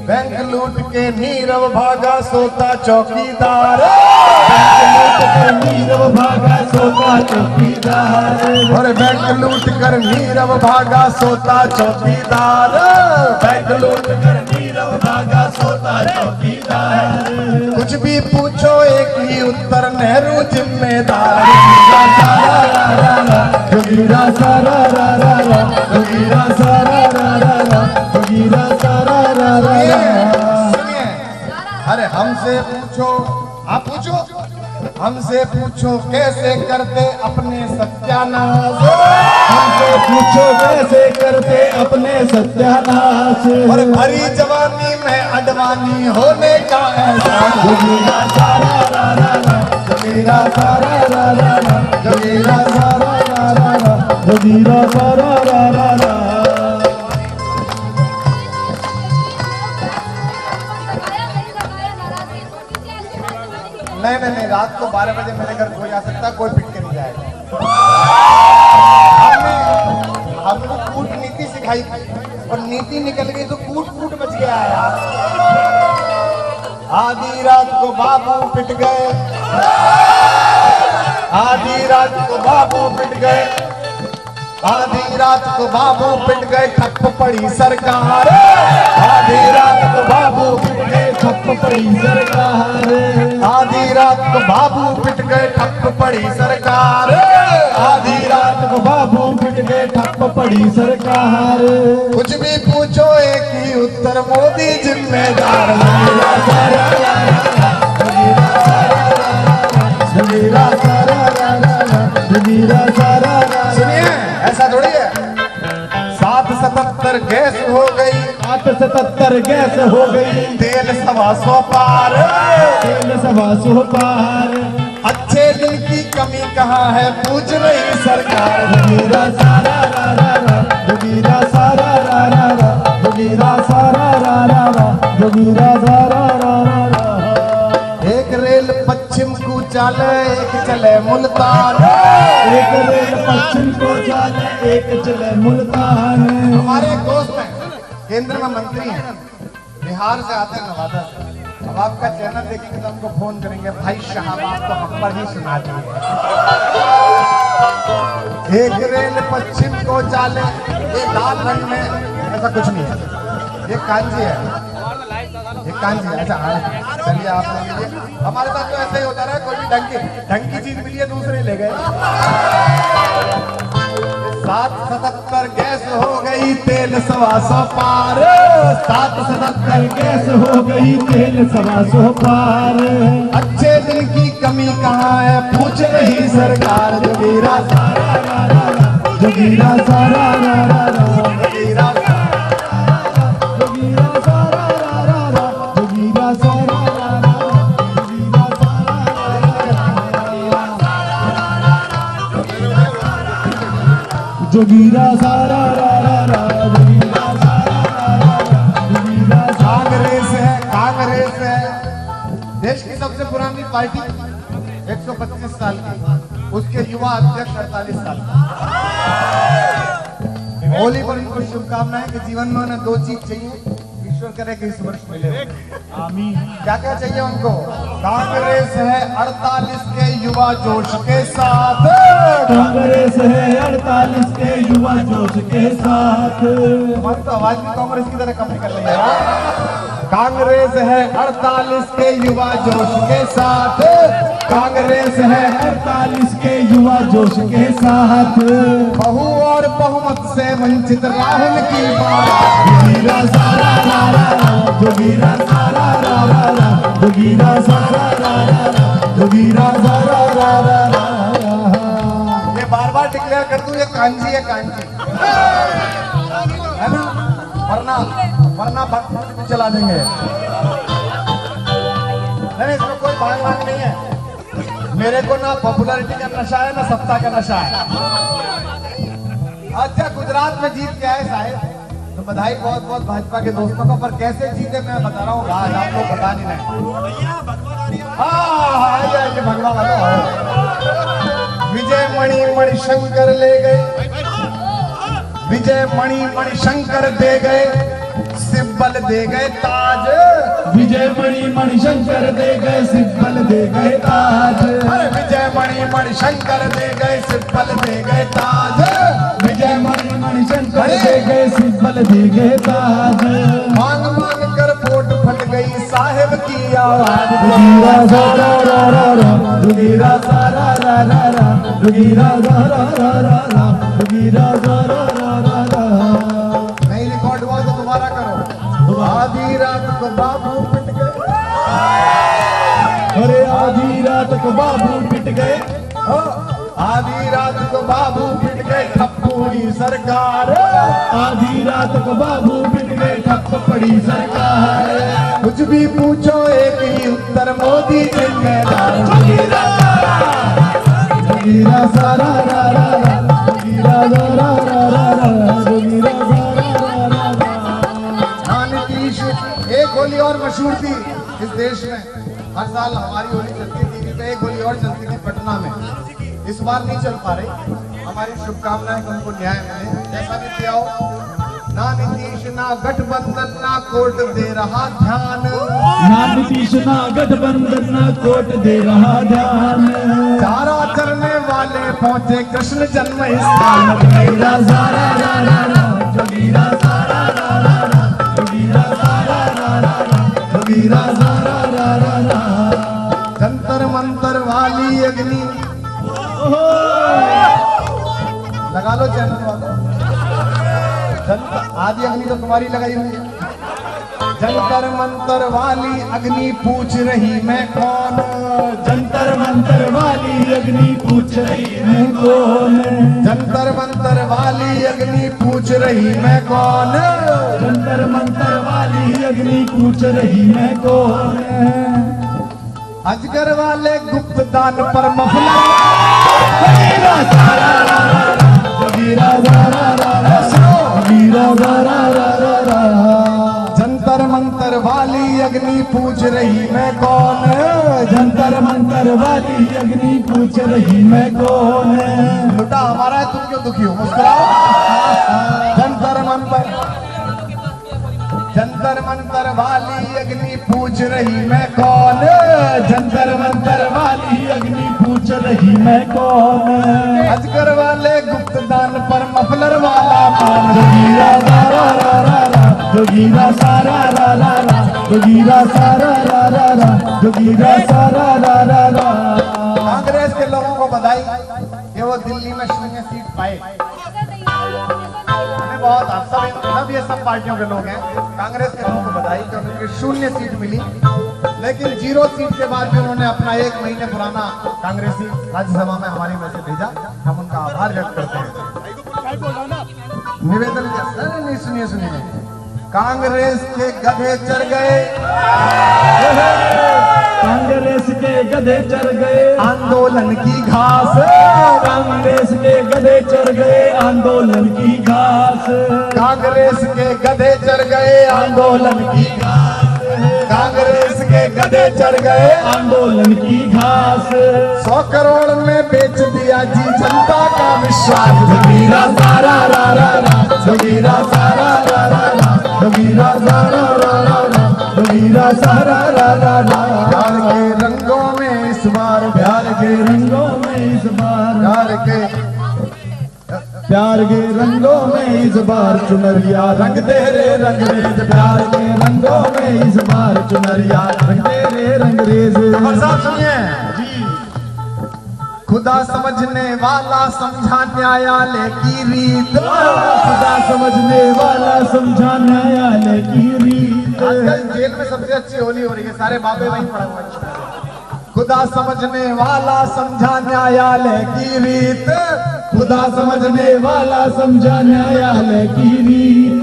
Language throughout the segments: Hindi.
बैंक लूट के नीरव भागा सोता चौकीदार। नीरव भागा सोता चौकीदार। और बैंक लूट कर नीरव भागा सोता चौकीदार। बैंक लूट कर नीरव भागा सोता चौकीदार। कुछ भी पूछो एक ही उत्तर, नेहरू जिम्मेदार। जोगीरा सारा रा रा रा, जोगीरा सारा रा रा रा, जोगीरा सारा रा रा रा। सुनिए, अरे हमसे पूछो, आप पूछो, हमसे पूछो कैसे करते अपने सत्यानाश। हमसे पूछो कैसे करते अपने सत्यानाश। और भरी जवानी में अडवाणी होने का एहसास। जोगीरा सारा रा रा रा, जोगीरा सारा रा रा रा, जोगीरा सारा रा रा रा, जोगीरा सारा रा रा रा। नहीं नहीं नहीं, रात को 12 बजे मेरे घर कोई आ सकता, कोई पिट के नहीं जाएगा। हमको कूटनीति सिखाई और नीति निकल गई तो कूट कूट बच गया है यार। आधी रात को बाबू पिट गए, आधी रात को बाबू पिट गए, आधी रात को बाबू पिट गए, ठप पड़ी सरकार। आधी रात को बाबू पिट गए, ठप पड़ी सरकार। आधी रात को बाबू पिट गए, ठप पड़ी सरकार। आधी रात को बाबू पिट गए, ठप पड़ी सरकार। कुछ भी पूछो एक ही उत्तर, मोदी जिम्मेदार। जोगीरा सारा रा रा रा, जोगीरा सारा रा। सुनिए, ऐसा थोड़ी है। 777 गैस हो गई, 877 गैस हो गई, तेल 125 पार। तेल 125 पार। अच्छे दिन की कमी कहाँ है, पूछ रही सरकार। जोगीरा सारा रा रा रा, जोगीरा सारा रा रा रा, जोगीरा सारा रा रा रा, जोगीरा सारा रा रा रा। एक रेल पश्चिम को चले, एक चले मुल्तान। एक रेल पश्चिम को चले, एक चले मुल्तान। हमारे एक दोस्त हैं, केंद्र में मंत्री हैं, बिहार से आते हैं, नवादा से। अब आपका चैनल देखेंगे तो हमको फोन करेंगे, भाई साहब आप तो हम पर ही सुना दिए। एक रेल पश्चिम को चाले, ये लाल रंग में, ऐसा कुछ नहीं है, ये कांजी है, ये कांजी है। ऐसा चलिए आप ले लीजिए। हमारे साथ तो ऐसा ही होता रहा, कोई भी ढंग की चीज मिली है दूसरे ले गए। 777 गैस हो गई, तेल 125 पार। 777 गैस हो गई, तेल 125 पार। अच्छे दिन की कमी कहाँ है, पूछ रही सरकार। जोगीरा सारा रा रा रा, जोगीरा सारा रा रा रा, जोगीरा जोगीरा सारा रा रा रा, जोगीरा सारा रा रा रा, जोगीरा सारा जोगीरा सारा रा रा रा, जोगीरा सारा रा रा रा, जोगीरा कांग्रेस है, कांग्रेस है देश की सबसे पुरानी पार्टी, 125 साल की। उसके युवा अध्यक्ष 48 साल के। होली पर उनको शुभकामनाएं कि जीवन में उन्हें 2 चीज चाहिए, ईश्वर करे कि इस वर्ष मिले। आमीन। क्या क्या चाहिए उनको? कांग्रेस है 48 के युवा जोश के साथ। कांग्रेस है 48 के युवा जोश के साथ। हमारी तो आवाज भी कांग्रेस की तरह कम निकल रही है यार। कांग्रेस है 48 के युवा जोश के साथ। कांग्रेस है 48 के युवा जोश के साथ। बहु और बहुमत से वंचित राहुल की बात। जोगीरा सारा रा रा रा, जोगीरा सारा रा रा रा, जोगीरा सारा रा रा रा, जोगीरा सारा रा रा रा। ये बार डिक्लेयर कर दूं, ये कांजी है, कांजी है ना, वरना वरना भक्त चला देंगे। नहीं, इसमें कोई भाग नहीं है। मेरे को ना पॉपुलैरिटी का नशा है, ना सत्ता का नशा है। अच्छा, गुजरात में जीत के आए साहब, तो बधाई बहुत बहुत भाजपा के दोस्तों को। पर कैसे जीते मैं बता रहा हूँ, आज आप लोग बता नहीं रहे। हाँ, ये भगवा वाला विजय मणिशंकर ले गए, विजय मणिशंकर दे गए। सिब्बल दे गए ताज, विजय मणि मणिशंकर दे गए सिब्बल दे गए ताज। अरे विजय मणि मणिशंकर दे गए सिब्बल दे गए ताज, विजय मणि मणिशंकर दे गए सिब्बल दे गए ताज। मांग मांग कर वोट फट गई साहेब की आवाज। जोगीरा सारा रा रा रा, जोगीरा सारा रा रा रा, जोगीरा सारा रा रा रा, जोगीरा सारा रा रा रा। नहीं रिकॉर्ड हुआ तो दोबारा करो। आधी रात को बाबू पिट गए, अरे आधी रात को बाबू पिट गए, आधी रात को बाबू पिट गए ठप्पू की सरकार। आधी रात को बाबू पिट गए ठप पड़ी सरकार। कुछ भी पूछो एक ही उत्तर मोदी जिम्मेदार। जोगीरा सारा रा रा रा, जोगीरा सारा रा रा रा, जोगीरा सारा रा रा रा। हाँ नीतीश, एक होली और मशहूर थी इस देश में, हर साल हमारी होली चलती टीवी पे, एक होली और चलती थी पटना में। इस बार नहीं चल पा रही, हमारी शुभकामनाएं तुमको न्याय मिले जैसा भी किया हो। ना नीतीश ना गठबंधन ना कोर्ट दे रहा ध्यान, ना नीतीश ना गठबंधन ना कोर्ट दे रहा ध्यान। चारा चरने वाले पहुंचे कृष्ण जन्म स्थान। जोगीरा सारा रा रा रा, जोगीरा सारा रा रा रा, जोगीरा सारा रा रा रा, जोगीरा सारा रा रा रा। जंतर मंतर वाली अग्नि, लगा लो चैनल वाला। आदि अग्नि तो तुम्हारी लगाई हुई है। जंतर मंतर वाली अग्नि पूछ रही मैं कौन, जंतर मंतर वाली अग्नि पूछ रही मैं कौन। जंतर मंतर वाली अग्नि पूछ रही मैं कौन। जंतर मंतर वाली अग्नि पूछ रही मैं कौन। अजगर वाले गुप्त दान पर मफलर, जोगीरा सारा रा रा रा, जोगीरा सारा रा रा रा, जोगीरा सारा रा रा रा। जंतर मंतर वाली अग्नि पूछ रही मैं कौन। जंतर मंतर वाली अग्नि पूछ रही मैं कौन। लुटा हमारा है, तुम क्यों दुखी हो, मुस्कुराओ। जंतर मंतर, जंतर मंतर वाली अग्नि पूछ रही मैं कौन। जंतर मंतर वाली अग्नि पूछ रही मैं कौन। अजगर वाले गुप्त दान पर मफलर वाला मान। जोगीरा सारा रा रा रा, जोगीरा सारा रा रा रा, जोगीरा सारा रा रा रा, जोगीरा सारा रा रा रा। कांग्रेस के लोगों को बधाई कि वो दिल्ली में 0 सीट पाए। हमें बहुत सब ये सब पार्टियों के लोग हैं, कांग्रेस के लोगों को बधाई कि उनकी 0 सीट मिली। लेकिन 0 सीट के बाद भी उन्होंने अपना 1 महीने पुराना कांग्रेसी राज्यसभा में हमारी वजह से भेजा, हम उनका आभार व्यक्त करते हैं। निवेदन नहीं, सुनिए सुनिए। कांग्रेस के गधे चढ़ गए, कांग्रेस के गधे चढ़ गए आंदोलन की घास। कांग्रेस के गधे चढ़ गए आंदोलन की घास। कांग्रेस के गधे चढ़ गए आंदोलन की घास। कांग्रेस के गधे चढ़ गए आंदोलन की घास। 100 करोड़ में बेच दिया जी जनता का विश्वास। जोगीरा सारा रा रा रा, जोगीरा सारा रा रा रा, जोगीरा सारा रा रा रा, जोगीरा सारा रा रा रा। प्यार के रंगों में इस बार, प्यार के रंगों में इस बार, प्यार के रंगों में इस बार चुनरिया रंग दे रे रंगरेज। प्यार के रंगों में इस बार चुनरिया रंग दे रे रंगरेज। सुनिए, खुदा समझने वाला समझा न्यायालय की रीत। खुदा समझने वाला समझा न्यायालय की रीत। आजकल जेल में सबसे अच्छी होली हो रही है, सारे बाबे वहीं पड़ा हुआ है। खुदा समझने वाला समझा न्यायालय की रीत। खुदा समझने वाला समझा न्यायालय की रीत।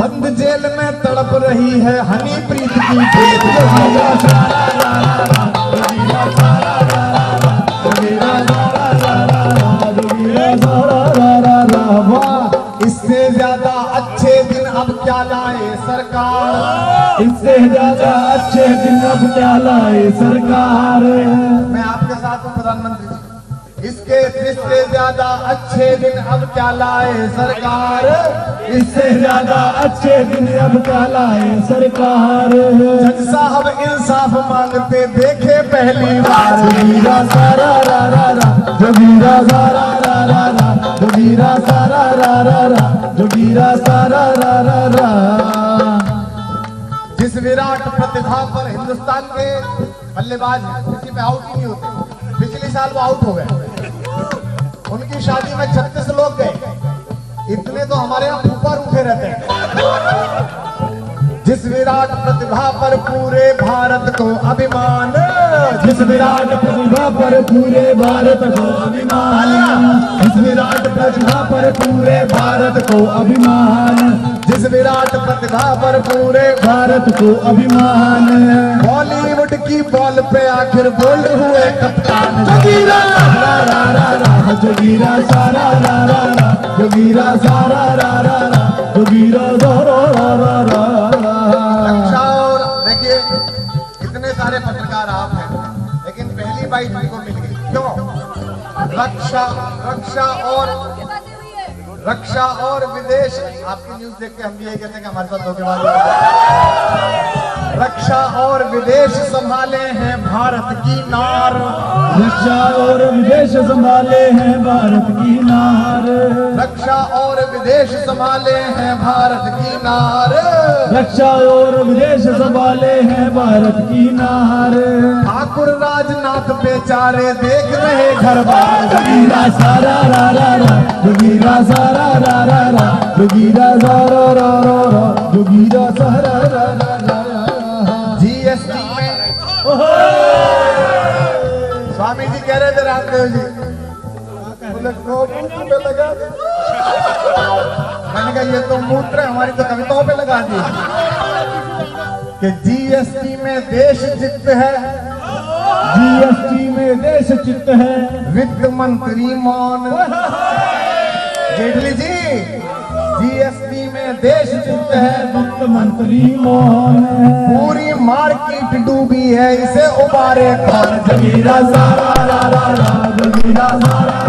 बंद जेल में तड़प रही है हनीप्रीत की प्रीत। जोगीरा सारा रा रा रा, जोगीरा सारा रा रा रा, जोगीरा सारा रा रा रा, जोगीरा सारा रा रा रा। वाह, इससे ज्यादा अच्छे दिन अब क्या लाए सरकार। इससे ज्यादा अच्छे दिन अब क्या लाए सरकार। मैं आपके साथ हूँ प्रधानमंत्री जी, इसके इससे ज्यादा अच्छे दिन अब क्या लाए सरकार, इससे ज्यादा अच्छे दिन अब क्या लाए सरकार। जज साहब इंसाफ मांगते देखे पहली बार। जोगीरा सारा रा रा रा, जोगीरा सारा रा रा रा, जोगीरा सारा रा रा रा, जोगीरा सारा रा रा रा। जिस विराट प्रतिभा पर हिंदुस्तान के बल्लेबाज किसी पे आउट ही नहीं होते, पिछले साल वो आउट हो गए। उनकी शादी में 36 लोग गए, इतने तो हमारे यहाँ ऊपर उठे रहते हैं। जिस विराट प्रतिभा पर पूरे भारत को अभिमान, जिस विराट प्रतिभा पर पूरे भारत को अभिमान, जिस विराट प्रतिभा पर पूरे भारत को अभिमान, जिस विराट प्रतिभा पर पूरे भारत को अभिमान। बॉलीवुड की बॉल पे आखिर बोल्ड हुए कप्तान। जोगीरा सारा रा रा रा, जोगीरा सारा रा रा रा, जोगीरा सारा रा रा रा, जोगीरा सारा रा रा रा। रक्षा और देखिए इतने सारे पत्रकार आप हैं, लेकिन पहली बाइट को मिल गई। क्यों? रक्षा और विदेश, आपकी न्यूज देख के हम भी यही कहते हैं कि हमारे साथ धोखेबाजी। रक्षा और विदेश संभाले हैं भारत की नार, रक्षा और विदेश संभाले हैं भारत की नार, रक्षा और विदेश संभाले हैं भारत की नार, रक्षा और विदेश संभाले हैं भारत की नार। ठाकुर राजनाथ बेचारे देख रहे घर बार। जोगीरा सारा रा रा रा, जोगीरा सारा रा रा रा, जोगीरा सारा रा रा रा, जोगीरा सारा रा रा रा। जीएसटी में स्वामी जी कह रहे थे रामदेव जी, बोले मूत्र पे लगा दे। मैंने कहा ये तो मूत्र है, हमारी तो कविताओं पे लगा दी कि जीएसटी में देश चित्त है, जीएसटी में देश चित्त है, वित्त मंत्री मौन। जेटली जी, जीएसटी में देश चित्त है, वित्त मंत्री मौन। पूरी मार्केट डूबी है, इसे उबारे कौन। जोगीरा सारा रा रा रा, जोगीरा सारा